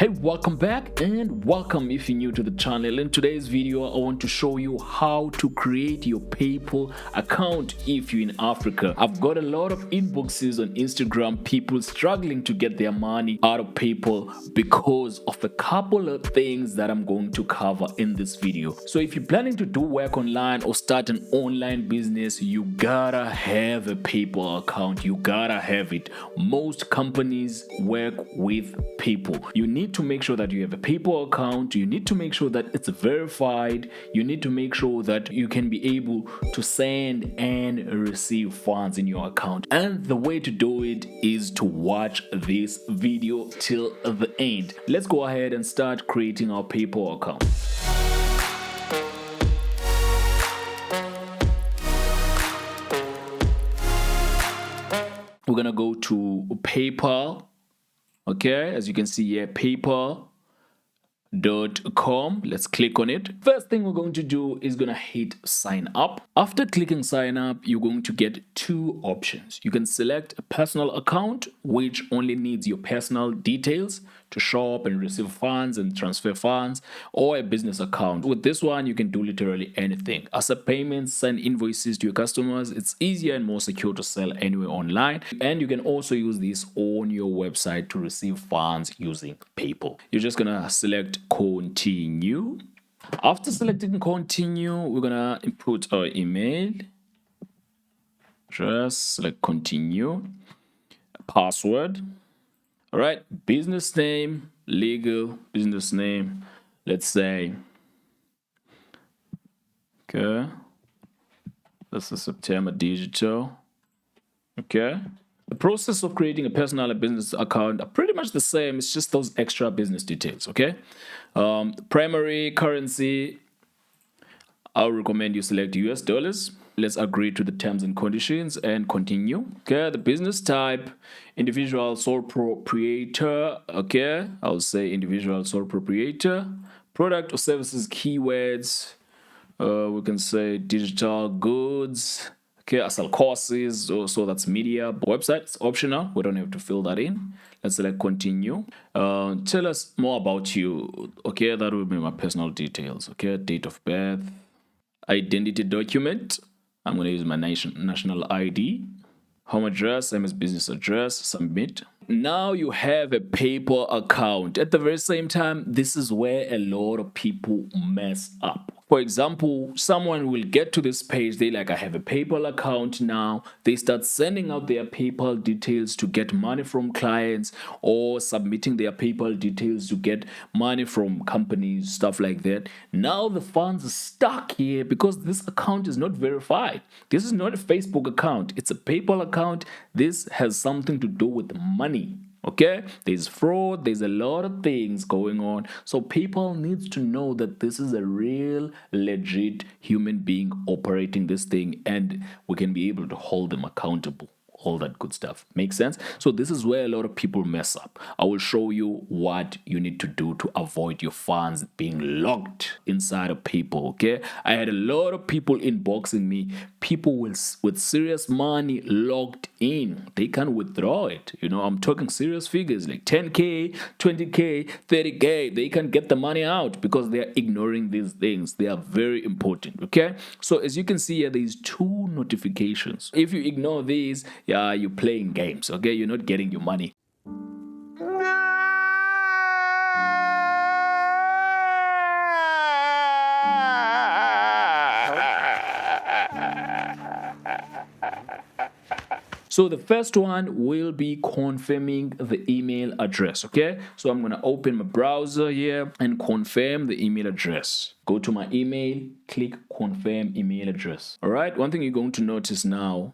Hey, welcome back and welcome if you're new to the channel. In today's video, I want to show you how to create your PayPal account if you're in Africa. I've got a lot of inboxes on Instagram, people struggling to get their money out of PayPal because of a couple of things that I'm going to cover in this video. So if you're planning to do work online or start an online business, you gotta have a PayPal account. You gotta have it. Most companies work with PayPal. You need to make sure that you have a PayPal account. You need to make sure that it's verified. You need to make sure that you can be able to send and receive funds in your account. And the way to do it is to watch this video till the end. Let's go ahead and start creating our PayPal account. We're gonna go to PayPal. Okay, as you can see here, paypal.com. Let's click on it. First thing we're going to do is gonna hit sign up. After clicking sign up, you're going to get two options. You can select a personal account, which only needs your personal details to shop and receive funds and transfer funds, or a business account. With this one, you can do literally anything. Accept payments, send invoices to your customers. It's easier and more secure to sell anywhere online. And you can also use this on your website to receive funds using PayPal. You're just gonna select continue. After selecting continue, we're gonna input our email address, select continue, password. All right, business name, legal business name, let's say, okay, this is September Digital. Okay, the process of creating a personal and business account are pretty much the same. It's just those extra business details. Okay, primary currency, I would recommend you select US dollars. Let's agree to the terms and conditions and continue. Okay, the business type, individual sole proprietor. Okay, I'll say individual sole proprietor. Product or services keywords, we can say digital goods. Okay, I sell courses, so that's media. Website, it's optional. We don't have to fill that in. Let's select continue. Tell us more about you. Okay, that will be my personal details. Okay, date of birth, identity document. I'm going to use my national ID. Home address, same as business address, submit. Now you have a PayPal account. At the very same time, this is where a lot of people mess up. For example, someone will get to this page, they like, I have a PayPal account now. They start sending out their PayPal details to get money from clients or submitting their PayPal details to get money from companies, stuff like that. Now the funds are stuck here because this account is not verified. This is not a Facebook account. It's a PayPal account. This has something to do with money. Okay, there's fraud, there's a lot of things going on. So PayPal needs to know that this is a real, legit human being operating this thing, and we can be able to hold them accountable. All that good stuff. Makes sense? So this is where a lot of people mess up. I will show you what you need to do to avoid your funds being locked inside of PayPal. Okay, I had a lot of people inboxing me, people with serious money locked in. They can't withdraw it. You know, I'm talking serious figures like 10K, 20K, 30K. They can get the money out because they are ignoring these things. They are very important. Okay, so as you can see here, there's two notifications. If you ignore these, yeah, you're playing games. Okay, you're not getting your money. So the first one will be confirming the email address. Okay, so I'm going to open my browser here and confirm the email address. Go to my email, click confirm email address. All right, one thing you're going to notice now,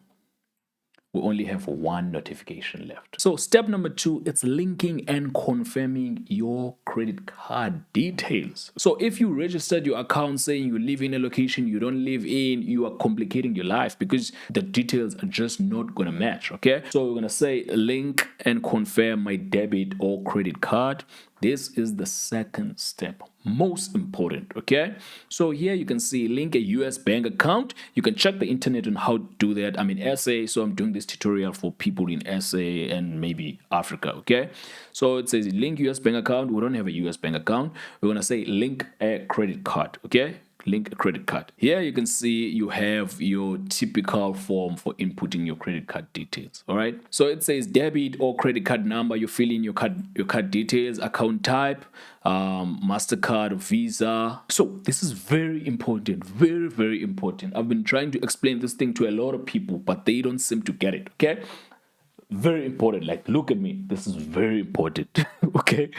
we only have one notification left. So step number 2, it's linking and confirming your credit card details. So if you registered your account saying you live in a location you don't live in, you are complicating your life because the details are just not gonna match. Okay, so we're gonna say link and confirm my debit or credit card. This is the second step, most important. Okay, so here you can see link a US bank account. You can check the internet on how to do that. I'm in SA, so I'm doing this tutorial for people in SA and maybe Africa. Okay, so it says link US bank account. We don't have a US bank account, we're going to say link a credit card. Okay, link a credit card. Here you can see you have your typical form for inputting your credit card details. All right, so it says debit or credit card number. You fill in your card details, account type, MasterCard or Visa. So this is very important, very, very important. I've been trying to explain this thing to a lot of people, but they don't seem to get it. Okay, very important. Like, look at me, this is very important. Okay,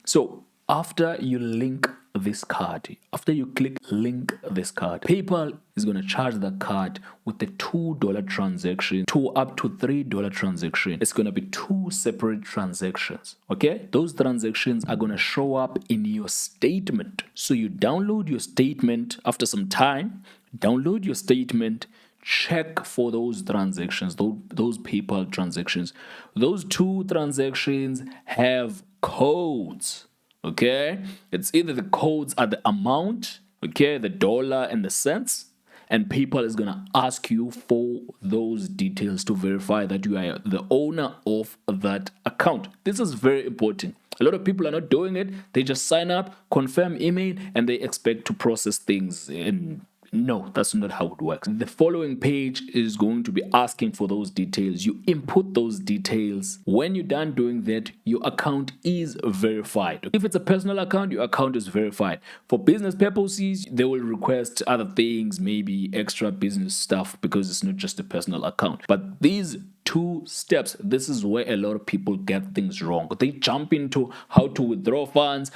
so after you link this card, after you click link this card, PayPal is going to charge the card with the $2 transaction to up to $3 transaction. It's going to be two separate transactions. Okay, those transactions are going to show up in your statement. So you download your statement after some time, download your statement, check for those transactions, those PayPal transactions. Those two transactions have codes. Okay, it's either the codes are the amount, okay, the dollar and the cents, and PayPal is gonna ask you for those details to verify that you are the owner of that account. This is very important. A lot of people are not doing it. They just sign up, confirm email, and they expect to process things in. No, that's not how it works. The following page is going to be asking for those details. You input those details. When you're done doing that, your account is verified. If it's a personal account, your account is verified. For business purposes, they will request other things, maybe extra business stuff, because it's not just a personal account. But these two steps, this is where a lot of people get things wrong. They jump into how to withdraw funds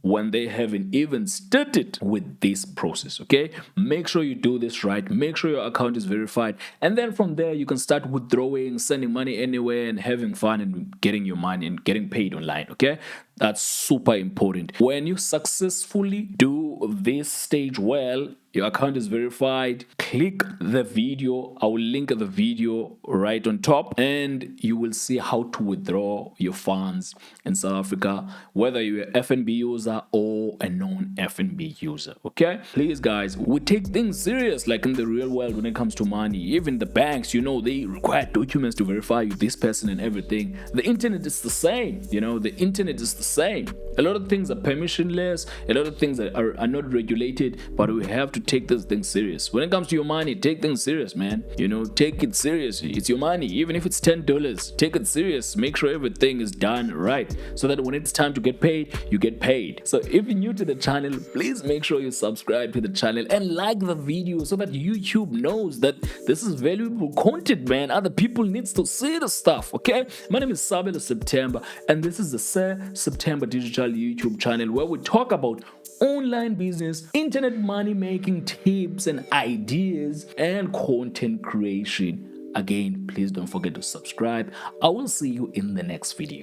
when they haven't even started with this process. Okay, make sure you do this right, make sure your account is verified, and then from there you can start withdrawing, sending money anywhere, and having fun and getting your money and getting paid online. Okay, that's super important. When you successfully do this stage well, your account is verified, click the video. I will link the video right on top, and you will see how to withdraw your funds in South Africa, whether you're an FNB user or a non-FNB user. Okay, please guys, we take things serious, like in the real world. When it comes to money, even the banks, you know, they require documents to verify you, this person and everything. The internet is the same. You know, the internet is the same. A lot of things are permissionless, a lot of things are not regulated, but we have to take this thing serious. When it comes to your money, take things serious, man. You know, take it seriously. It's your money. Even if it's $10, take it serious. Make sure everything is done right, so that when it's time to get paid, you get paid. So if you're new to the channel, please make sure you subscribe to the channel and like the video, so that YouTube knows that this is valuable content, man. Other people needs to see the stuff. Okay, my name is Sabelo September, and this is the Sir September Digital YouTube channel, where we talk about online business, internet money making tips and ideas, and content creation. Again, please don't forget to subscribe. I will see you in the next video.